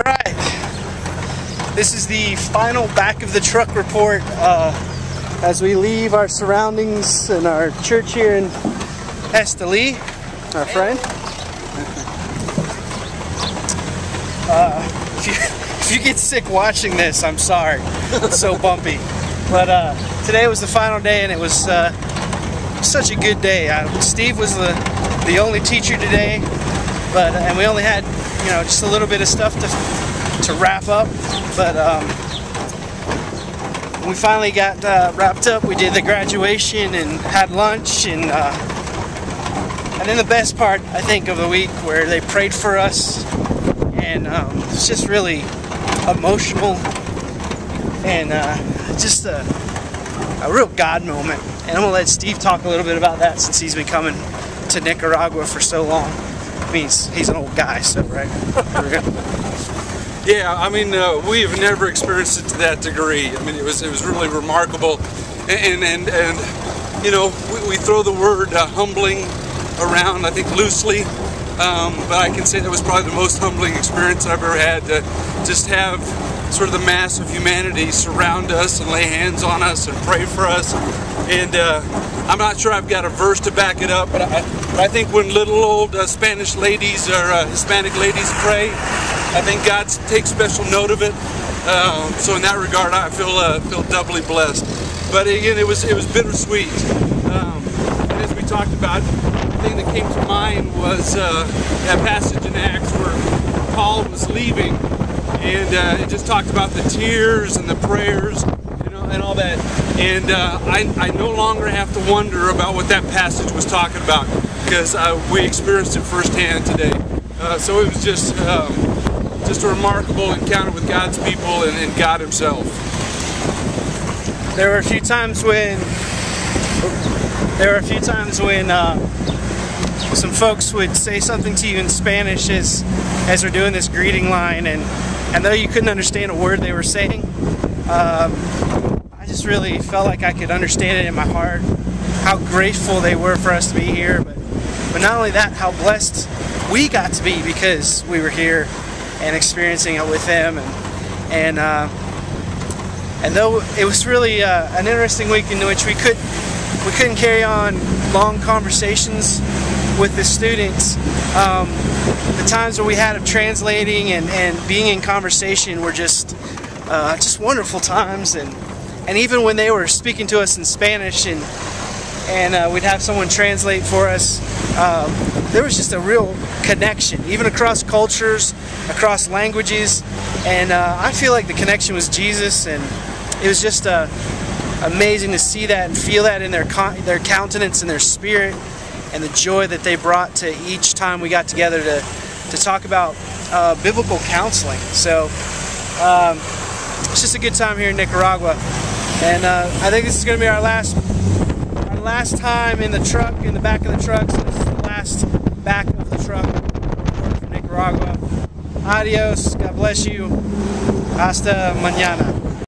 Alright, this is the final back of the truck report as we leave our surroundings and our church here in Esteli, our friend. If you get sick watching this, I'm sorry. It's so bumpy. But today was the final day and it was such a good day. Steve was the only teacher today, and we only had just a little bit of stuff to wrap up, but when we finally got wrapped up, we did the graduation and had lunch, and then the best part, I think, of the week, where they prayed for us, and it's just really emotional and just a real God moment. And I'm gonna let Steve talk a little bit about that, since he's been coming to Nicaragua for so long. He's an old guy, so right. Yeah, I mean, we have never experienced it to that degree. I mean, it was really remarkable, and we throw the word humbling around, I think, loosely, but I can say that was probably the most humbling experience I've ever had, to just have sort of the mass of humanity surround us and lay hands on us and pray for us. And I'm not sure I've got a verse to back it up, but I think when little old Spanish ladies or Hispanic ladies pray, I think God takes special note of it. So in that regard, I feel doubly blessed. But again, it was bittersweet. And as we talked about, the thing that came to mind was that passage in Acts where Paul was leaving, and it just talked about the tears and the prayers, and all that. And I no longer have to wonder about what that passage was talking about, because we experienced it firsthand today. So it was just a remarkable encounter with God's people and God Himself. There were a few times when some folks would say something to you in Spanish as we're doing this greeting line, and though you couldn't understand a word they were saying, I just really felt like I could understand it in my heart, how grateful they were for us to be here, but not only that, how blessed we got to be because we were here and experiencing it with them. And though it was really an interesting week in which we couldn't carry on long conversations with the students, the times where we had of translating and being in conversation were just wonderful times. And even when they were speaking to us in Spanish and we'd have someone translate for us, there was just a real connection, even across cultures, across languages, and I feel like the connection was Jesus, and it was just amazing to see that and feel that in their countenance and their spirit, and the joy that they brought to each time we got together to talk about biblical counseling. So it's just a good time here in Nicaragua, and I think this is going to be our last time in the truck, in the back of the truck. So this is the last back of the truck from Nicaragua. Adios, God bless you, hasta mañana.